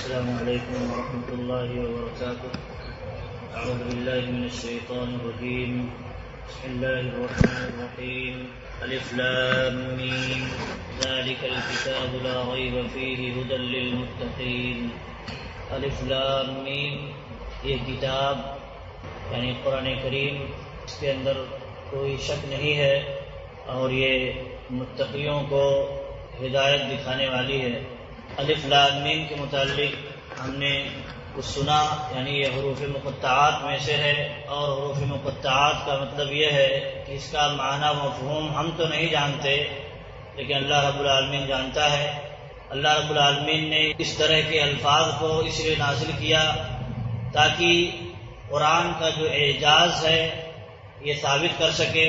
السلام علیکم ورحمۃ اللہ وبرکاتہ. اعوذ باللہ من الشیطان الرجیم. بسم اللہ الرحمن الرحیم. الف لام میم ذلک الکتاب لا ریب فیہ ھدی للمتقین. الف لام میم، یہ کتاب یعنی قرآن کریم، اس کے اندر کوئی شک نہیں ہے اور یہ متقیوں کو ہدایت دکھانے والی ہے. الف لام میم کے متعلق ہم نے کچھ سنا، یعنی یہ حروف مقطعات میں سے ہے، اور حروف مقطعات کا مطلب یہ ہے کہ اس کا معنی مفہوم ہم تو نہیں جانتے لیکن اللہ رب العالمین جانتا ہے. اللہ رب العالمین نے اس طرح کے الفاظ کو اس لیے نازل کیا تاکہ قرآن کا جو اعجاز ہے یہ ثابت کر سکے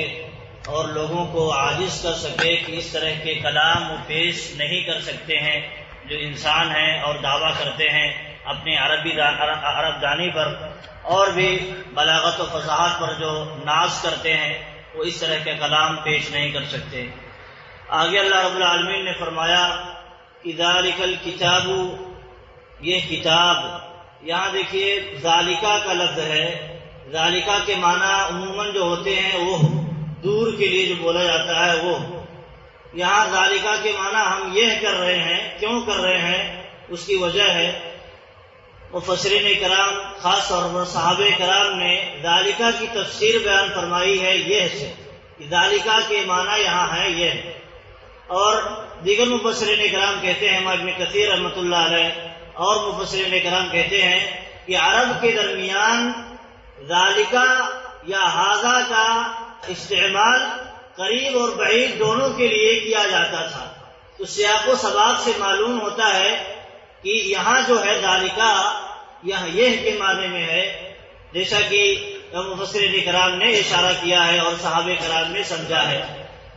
اور لوگوں کو عاجز کر سکے کہ اس طرح کے کلام وہ پیش نہیں کر سکتے ہیں جو انسان ہیں اور دعویٰ کرتے ہیں اپنے عرب دانی پر اور بھی بلاغت و فصاحت پر جو ناز کرتے ہیں، وہ اس طرح کے کلام پیش نہیں کر سکتے. آگے اللہ رب العالمین نے فرمایا کہ ذالک الکتاب، یہ کتاب، یہاں دیکھیے ذالکہ کا لفظ ہے. ذالکہ کے معنی عموماً جو ہوتے ہیں وہ دور کے لیے جو بولا جاتا ہے وہ، یہاں ذالکہ کے معنی ہم یہ کر رہے ہیں. کیوں کر رہے ہیں؟ اس کی وجہ ہے مفسرین کرام، خاص طور پر صحابہ کرام نے ذالکہ کی تفسیر بیان فرمائی ہے یہ سے کہ ذالکہ کے معنی یہاں ہے یہ. اور دیگر مفسرین کرام کہتے ہیں، ابن کثیر رحمۃ اللہ علیہ اور مفسرین کرام کہتے ہیں کہ عرب کے درمیان ذالکہ یا ھذا کا استعمال قریب اور بعید دونوں کے لیے کیا جاتا تھا. تو سیاق و سباق سے معلوم ہوتا ہے کہ یہاں جو ہے ذالکہ یہ کے معنی میں ہے، جیسا کہ مفسرین کرام نے اشارہ کیا ہے اور صحابہ کرام نے سمجھا ہے.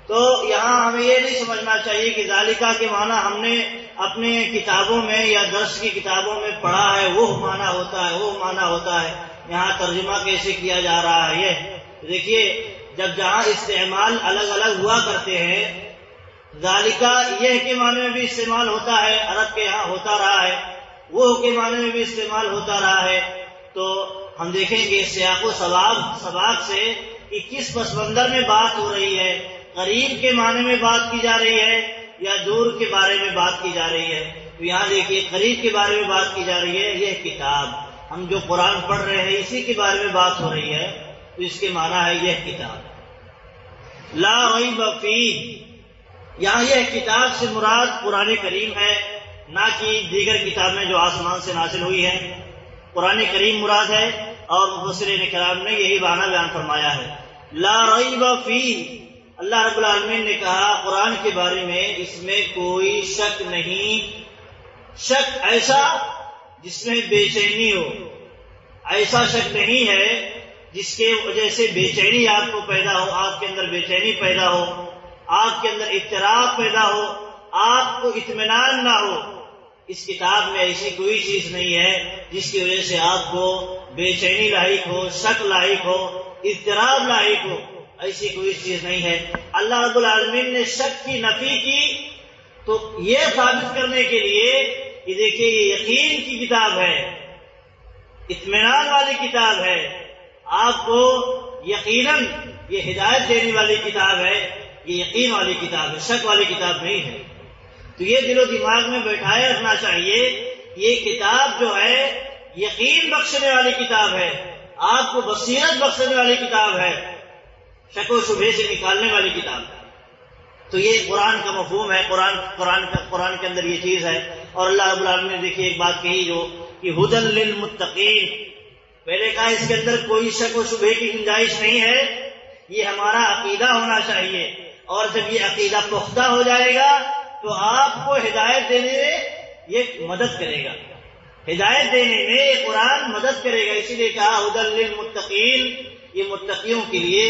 تو یہاں ہمیں یہ نہیں سمجھنا چاہیے کہ ذالکہ کے معنی ہم نے اپنے کتابوں میں یا درس کی کتابوں میں پڑھا ہے وہ معنی ہوتا ہے وہ معنی ہوتا ہے. یہاں ترجمہ کیسے کیا جا رہا ہے یہ دیکھیے، جب جہاں استعمال الگ الگ ہوا کرتے ہیں، ذالکہ یہ کے معنی میں بھی استعمال ہوتا ہے، عرب کے یہاں ہوتا رہا ہے، وہ کے معنی میں بھی استعمال ہوتا رہا ہے. تو ہم دیکھیں گے سیاق و سباق سے کہ کس پس منظر میں بات ہو رہی ہے، قریب کے معنی میں بات کی جا رہی ہے یا دور کے بارے میں بات کی جا رہی ہے. تو یہاں دیکھیے قریب کے بارے میں بات کی جا رہی ہے. یہ کتاب ہم جو قرآن پڑھ رہے ہیں اسی کے بارے میں بات ہو رہی ہے، تو اس کے معنی ہے یہ کتاب. لا ریب فیہ، یہاں یہ کتاب سے مراد قرآن کریم ہے، نہ کہ دیگر کتابیں جو آسمان سے نازل ہوئی ہیں. قرآن کریم مراد ہے اور مفسرین کرام نے یہی معنی بیان فرمایا ہے. لا ریب فیہ، اللہ رب العالمین نے کہا قرآن کے بارے میں اس میں کوئی شک نہیں. شک ایسا جس میں بے چینی ہو، ایسا شک نہیں ہے جس کے وجہ سے بے چینی آپ کو پیدا ہو، آپ کے اندر بے چینی پیدا ہو، آپ کے اندر اضطراب پیدا ہو، آپ کو اطمینان نہ ہو. اس کتاب میں ایسی کوئی چیز نہیں ہے جس کی وجہ سے آپ کو بے چینی لاحق ہو، شک لاحق ہو، اضطراب لاحق ہو. ایسی کوئی چیز نہیں ہے. اللہ رب العالمین نے شک کی نفی کی تو یہ ثابت کرنے کے لیے کہ دیکھیے یہ یقین کی کتاب ہے، اطمینان والی کتاب ہے، آپ کو یقیناً یہ ہدایت دینے والی کتاب ہے، یہ یقین والی کتاب ہے، شک والی کتاب نہیں ہے. تو یہ دل و دماغ میں بیٹھائے رکھنا چاہیے، یہ کتاب جو ہے یقین بخشنے والی کتاب ہے، آپ کو بصیرت بخشنے والی کتاب ہے، شک و شبہے سے نکالنے والی کتاب ہے. تو یہ قرآن کا مفہوم ہے، قرآن کے اندر یہ چیز ہے. اور اللہ رب العالمین نے دیکھیے ایک بات کہی جو کہ ھدی للمتقین، پہلے کہا اس کے اندر کوئی شک و شبہے کی گنجائش نہیں ہے، یہ ہمارا عقیدہ ہونا چاہیے. اور جب یہ عقیدہ پختہ ہو جائے گا تو آپ کو ہدایت دینے میں یہ مدد کرے گا، ہدایت دینے میں یہ قرآن مدد کرے گا. اسی لیے کہا ھدی للمتقین، یہ متقیوں کے لیے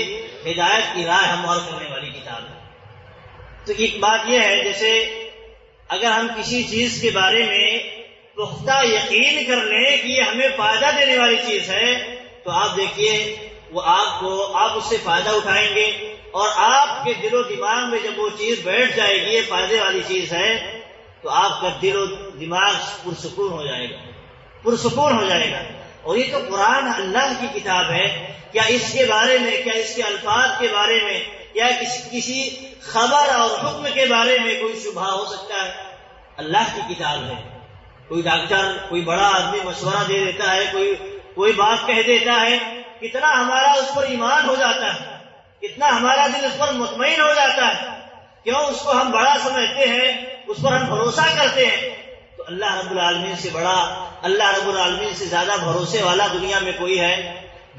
ہدایت کی راہ ہموار کرنے والی کتاب ہے. تو ایک بات یہ ہے، جیسے اگر ہم کسی چیز کے بارے میں پختہ یقین کر لیں کہ یہ ہمیں فائدہ دینے والی چیز ہے تو آپ دیکھیے وہ آپ اس سے فائدہ اٹھائیں گے، اور آپ کے دل و دماغ میں جب وہ چیز بیٹھ جائے گی یہ فائدے والی چیز ہے تو آپ کا دل و دماغ پرسکون ہو جائے گا، پرسکون ہو جائے گا۔ اور یہ تو قرآن اللہ کی کتاب ہے، کیا اس کے بارے میں، کیا اس کے الفاظ کے بارے میں، کیا کسی خبر اور حکم کے بارے میں کوئی شبہ ہو سکتا ہے؟ اللہ کی کتاب ہے۔ کوئی ڈاکٹر، کوئی بڑا آدمی مشورہ دے دیتا ہے، کوئی بات کہہ دیتا ہے، کتنا ہمارا اس پر ایمان ہو جاتا ہے، کتنا ہمارا دل اس پر مطمئن ہو جاتا ہے، کیوں اس کو ہم بڑا سمجھتے ہیں، اس پر ہم بھروسہ کرتے ہیں۔ تو اللہ رب العالمین سے بڑا، اللہ رب العالمین سے زیادہ بھروسے والا دنیا میں کوئی ہے؟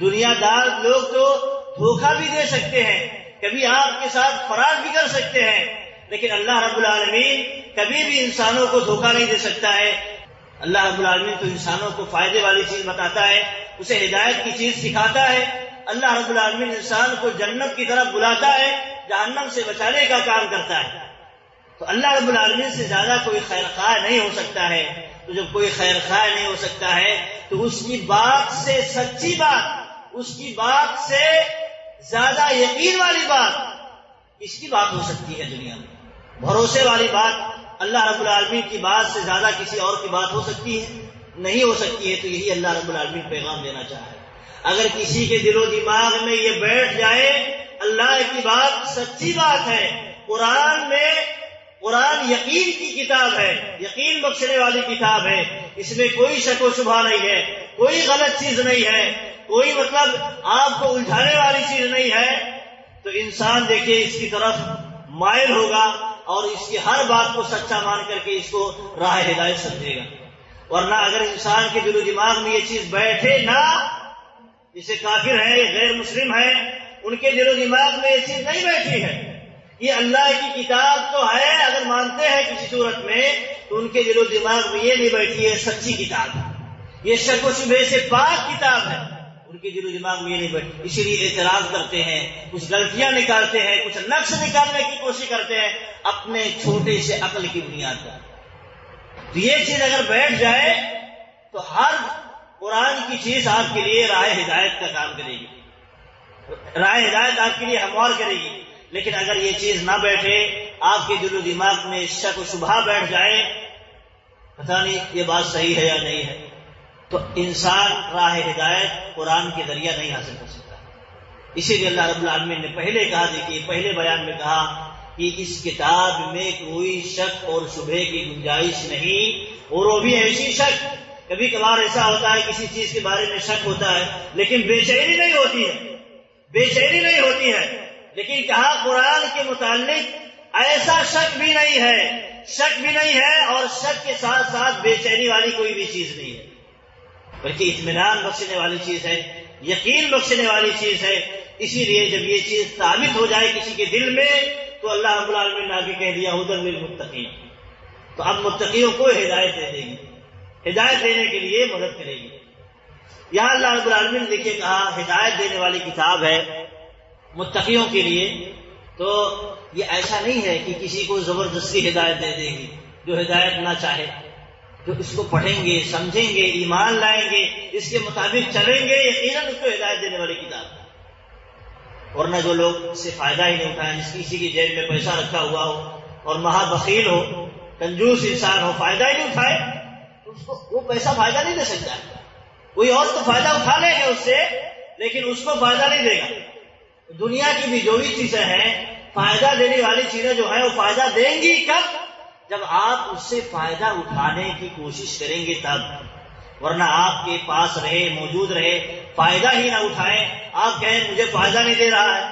دنیا دار لوگ تو دھوکہ بھی دے سکتے ہیں، کبھی آپ کے ساتھ فراڈ بھی کر سکتے ہیں، لیکن اللہ رب العالمین کبھی بھی انسانوں کو دھوکہ نہیں دے سکتا ہے۔ اللہ رب العالمین تو انسانوں کو فائدے والی چیز بتاتا ہے، اسے ہدایت کی چیز سکھاتا ہے۔ اللہ رب العالمین انسان کو جنت کی طرف بلاتا ہے، جہنم سے بچانے کا کام کرتا ہے۔ تو اللہ رب العالمین سے زیادہ کوئی خیر خواہ نہیں ہو سکتا ہے۔ تو جب کوئی خیر خواہ نہیں ہو سکتا ہے تو اس کی بات سے سچی بات، اس کی بات سے زیادہ یقین والی بات اس کی بات ہو سکتی ہے دنیا میں؟ بھروسے والی بات اللہ رب العالمین کی بات سے زیادہ کسی اور کی بات ہو سکتی ہے؟ نہیں ہو سکتی ہے۔ تو یہی اللہ رب العالمین پیغام دینا چاہتا ہے۔ اگر کسی کے دل و دماغ میں یہ بیٹھ جائے اللہ کی بات سچی بات ہے، قرآن یقین کی کتاب ہے، یقین بخشنے والی کتاب ہے، اس میں کوئی شک و شبہ نہیں ہے، کوئی غلط چیز نہیں ہے، کوئی آپ کو الجھانے والی چیز نہیں ہے، تو انسان دیکھیے اس کی طرف مائل ہوگا اور اس کی ہر بات کو سچا مان کر کے اس کو راہ ہدایت سمجھے گا۔ ورنہ اگر انسان کے دل و دماغ میں یہ چیز بیٹھے نہ، جسے کافر ہیں، غیر مسلم ہیں، ان کے دل و دماغ میں یہ چیز نہیں بیٹھی ہے، یہ اللہ کی کتاب تو ہے، اگر مانتے ہیں کسی صورت میں تو ان کے دل و دماغ میں یہ نہیں بیٹھی ہے سچی کتاب ہے، یہ شک و شبہ سے پاک کتاب ہے، ان کے دل و دماغ میں یہ نہیں بیٹھی، اسی لیے اعتراض کرتے ہیں، کچھ غلطیاں نکالتے ہیں، کچھ نقص نکالنے کی کوشش کرتے ہیں اپنے چھوٹے سے عقل کی بنیاد پر۔ تو یہ چیز اگر بیٹھ جائے تو ہر قرآن کی چیز آپ کے لیے راہ ہدایت کا کام کرے گی، راہ ہدایت آپ کے لیے ہموار کرے گی۔ لیکن اگر یہ چیز نہ بیٹھے، آپ کے دل و دماغ میں شک و شبہ بیٹھ جائے، پتہ نہیں یہ بات صحیح ہے یا نہیں ہے، تو انسان راہ ہدایت قرآن کے ذریعہ نہیں حاصل کر سکتا۔ اسی لیے اللہ رب العالمین نے پہلے کہا، دیکھیے پہلے بیان میں کہا کہ اس کتاب میں کوئی شک اور شبہ کی گنجائش نہیں، اور وہ بھی ایسی شک، کبھی کبھار ایسا ہوتا ہے کسی چیز کے بارے میں شک ہوتا ہے لیکن بے چینی نہیں ہوتی ہے، بے چینی نہیں ہوتی ہے، لیکن کہا قرآن کے متعلق ایسا شک بھی نہیں ہے، شک بھی نہیں ہے، اور شک کے ساتھ ساتھ بے چینی والی کوئی بھی چیز نہیں ہے، بلکہ اطمینان بخشنے والی چیز ہے، یقین بخشنے والی چیز ہے۔ اسی لیے جب یہ چیز ثابت ہو جائے کسی کے دل میں تو اللہ رب العالمین نے آگے کہہ دیا ہدی للمتقین، تو اب متقیوں کو ہدایت دے دے گی، ہدایت دینے کے لیے مدد کرے گی۔ یہاں اللہ رب العالمین نے دیکھیے کہا ہدایت دینے والی کتاب ہے متقیوں کے لیے، تو یہ ایسا نہیں ہے کہ کسی کو زبردستی ہدایت دے دے گی، جو ہدایت نہ چاہے، جو اس کو پڑھیں گے، سمجھیں گے، ایمان لائیں گے، اس کے مطابق چلیں گے، یقیناً اس کو ہدایت دینے والی کتاب ہے۔ ورنہ جو لوگ اس سے فائدہ ہی نہیں اٹھائیں، جس کسی کی جیب میں پیسہ رکھا ہوا ہو اور مہا بخیل ہو، کنجوس انسان ہو، فائدہ ہی نہیں اٹھائے، تو اس کو وہ پیسہ فائدہ نہیں دے سکتا ہے۔ کوئی اور تو فائدہ اٹھا لے گا اس سے، لیکن اس کو فائدہ نہیں دے گا۔ دنیا کی بھی جو بھی چیزیں ہیں، فائدہ دینے والی چیزیں جو ہیں وہ فائدہ دیں گی کب؟ جب آپ اس سے فائدہ اٹھانے کی کوشش کریں گے تب، ورنہ آپ کے پاس رہے، موجود رہے، فائدہ ہی نہ اٹھائیں، آپ کہیں مجھے فائدہ نہیں دے رہا ہے،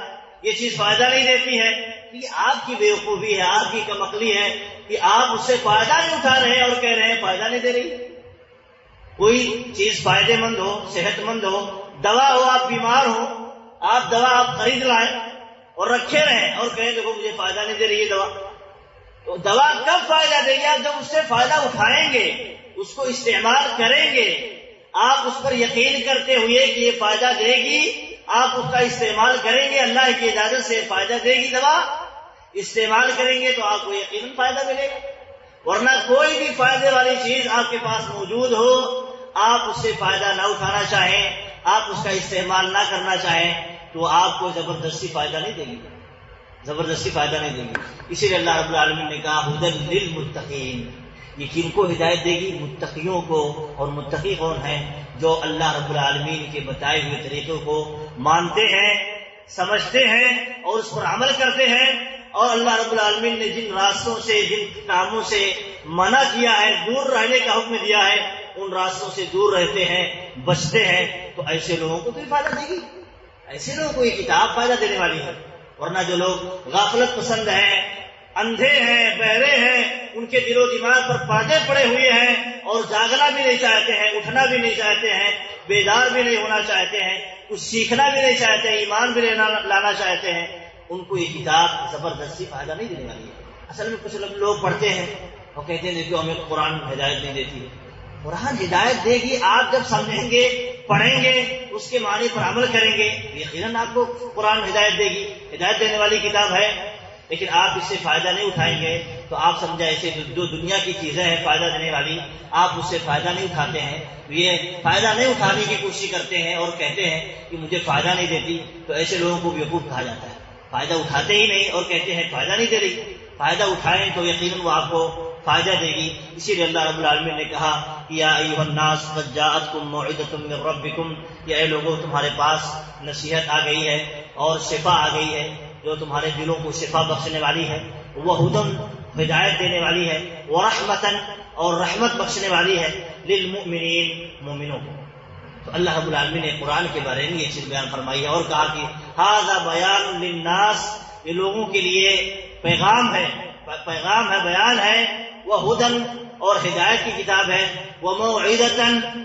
یہ چیز فائدہ نہیں دیتی ہے، یہ آپ کی بیوقوفی ہے، آپ کی کم عقلی ہے کہ آپ اس سے فائدہ نہیں اٹھا رہے اور کہہ رہے ہیں فائدہ نہیں دے رہی۔ کوئی چیز فائدے مند ہو، صحت مند ہو، دوا ہو، آپ بیمار ہو، آپ دوا آپ خرید لائیں اور رکھے رہیں اور کہیں دیکھو مجھے فائدہ نہیں دے رہی ہے دوا، تو دوا کب فائدہ دے گی؟ آپ جب اس سے فائدہ اٹھائیں گے، اس کو استعمال کریں گے، آپ اس پر یقین کرتے ہوئے کہ یہ فائدہ دے گی، آپ اس کا استعمال کریں گے، اللہ کی اجازت سے فائدہ دے گی دوا، استعمال کریں گے تو آپ کو یقیناً فائدہ ملے گا۔ ورنہ کوئی بھی فائدے والی چیز آپ کے پاس موجود ہو، آپ اس سے فائدہ نہ اٹھانا چاہیں، آپ اس کا استعمال نہ کرنا چاہیں، تو آپ کو زبردستی فائدہ نہیں دے گی، زبردستی فائدہ نہیں دے گی۔ اسی لیے اللہ رب العالمین نے کہا ہدی للمتقین، یہ کن کو ہدایت دے گی؟ متقیوں کو. اور متقی کون ہیں؟ جو اللہ رب العالمین کے بتائے ہوئے طریقوں کو مانتے ہیں، سمجھتے ہیں اور اس پر عمل کرتے ہیں، اور اللہ رب العالمین نے جن راستوں سے، جن کاموں سے منع کیا ہے، دور رہنے کا حکم دیا ہے، ان راستوں سے دور رہتے ہیں، بچتے ہیں. تو ایسے لوگوں کو تو فائدہ دے گی، ایسے لوگوں کو یہ کتاب فائدہ دینے والی ہے. ورنہ جو لوگ غافلت پسند ہیں، اندھے ہیں، بہرے ہیں، ان کے دل و دماغ پر پردے پڑے ہوئے ہیں اور جاگنا بھی نہیں چاہتے ہیں، اٹھنا بھی نہیں چاہتے ہیں، بیدار بھی نہیں ہونا چاہتے ہیں، کچھ سیکھنا بھی نہیں چاہتے ہیں، ایمان بھی نہیں لانا چاہتے ہیں، ان کو یہ کتاب زبردستی فائدہ نہیں دینے والی ہے. اصل میں کچھ لوگ پڑھتے ہیں اور کہتے ہیں دیکھو ہمیں قرآن ہدایت نہیں دیتی ہے. قرآن ہدایت دے گی، آپ جب سمجھیں گے، پڑھیں گے، اس کے معنی پر عمل کریں گے، یقیناً آپ کو قرآن ہدایت دے گی. ہدایت دینے والی کتاب ہے، لیکن آپ اس سے فائدہ نہیں اٹھائیں گے تو آپ سمجھا ایسے جو دنیا کی چیزیں ہیں فائدہ دینے والی، آپ اس سے فائدہ نہیں اٹھاتے ہیں. یہ فائدہ نہیں اٹھانے کی کوشش کرتے ہیں اور کہتے ہیں کہ مجھے فائدہ نہیں دیتی، تو ایسے لوگوں کو بیوقوف کہا جاتا ہے. فائدہ اٹھاتے ہی نہیں اور کہتے ہیں فائدہ نہیں دے رہی. فائدہ اٹھائیں تو یقیناً وہ آپ کو فائدہ دے گی. اسی لیے اللہ رب العالمین نے کہا یا ایھا الناس قد جاءتکم موعظۃ من ربکم، کہ اے لوگوں تمہارے پاس نصیحت آ گئی ہے اور شفا آ گئی ہے، جو تمہارے دلوں کو شفا بخشنے والی ہے، وہدن ہدایت دینے والی ہے، ورحمتن اور رحمت بخشنے والی ہے، للمؤمنین مومنوں کو. تو اللہ رب العالمین نے قرآن کے بارے میں یہ چیز بیان فرمائی ہے اور کہا کہ ھذا بیان للناس، یہ لوگوں کے لیے پیغام ہے، بیان ہے، وہدن اور ہدایت کی کتاب ہے، وموعظۃ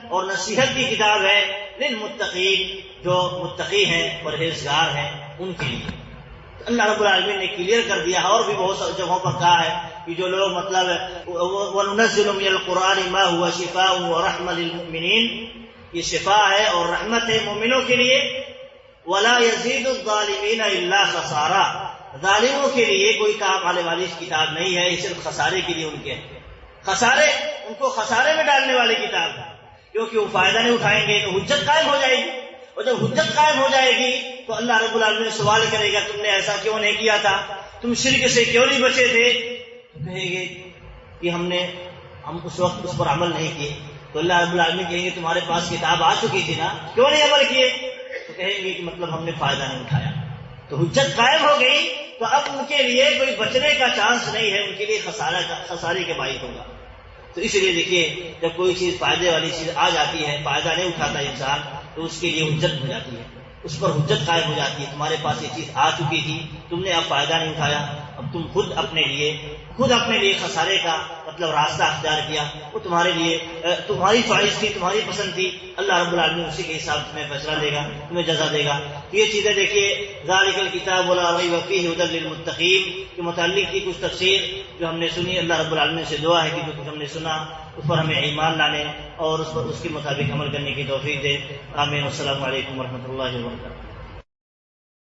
اور نصیحت کی کتاب ہے، للمتقین جو متقی ہیں، پرہیزگار ہیں، ان کے لیے. اللہ رب العالمین نے کلیئر کر دیا ہے اور بھی بہت ساری جگہوں پر کہا ہے کہ جو لوگ مطلب وَنُنَزِّلُ مِنَ الْقُرْآنِ مَا هُوَ شِفَاءٌ وَرَحْمَةٌ لِلْمُؤْمِنِينَ، یہ شفا ہے اور رحمت ہے مومنوں کے لیے. وَلَا يَزِيدُ الظَّالِمِينَ إِلَّا خَسَارًا، ظالموں کے لیے کوئی کام آنے والی کتاب نہیں ہے، یہ صرف خسارے کے لیے ان کے خسارے، ان کو خسارے میں ڈالنے والی کتاب ہے، کیونکہ وہ فائدہ نہیں اٹھائیں گے تو حجت قائم ہو جائے گی، اور جب حجت قائم ہو جائے گی تو اللہ رب العالمین سوال کرے گا تم نے ایسا کیوں نہیں کیا تھا، تم شرک سے کیوں نہیں بچے تھے؟ تو کہیں گے کہ ہم اس وقت اس پر عمل نہیں کیے. تو اللہ رب العالمین کہیں گے تمہارے پاس کتاب آ چکی تھی نا، کیوں نہیں عمل کیے؟ تو کہیں گے کہ مطلب ہم نے فائدہ نہیں اٹھایا. تو حجت قائم ہو گئی تو اب ان کے لیے کوئی بچنے کا چانس نہیں ہے، ان کے لیے خسارے کے باعث ہوگا. تو اس لیے دیکھیے جب کوئی چیز فائدے والی چیز آ جاتی ہے، فائدہ نہیں اٹھاتا انسان، تو اس کے لیے حجت ہو جاتی ہے، اس پر حجت قائم ہو جاتی ہے. تمہارے پاس یہ چیز آ چکی تھی، تم نے اب فائدہ نہیں اٹھایا، اب تم خود اپنے لیے خسارے کا مطلب راستہ اختیار کیا. وہ تمہارے لیے تمہاری خواہش تھی، تمہاری پسند تھی، اللہ رب العالمین اسی کے حساب تمہیں فیصلہ دے گا، تمہیں جزا دے گا. یہ چیزیں دیکھیے ذالک الکتاب لا ریب فیہ ھدی للمتقین کے متعلق کی کچھ تفسیر جو ہم نے سنی. اللہ رب العالمین سے دعا ہے کہ جو کچھ ہم نے سنا اس پر ہمیں ایمان لانے اور اس کے مطابق عمل کرنے کی توفیق دے. آمین. السلام علیکم ورحمۃ اللہ وبرکاتہ.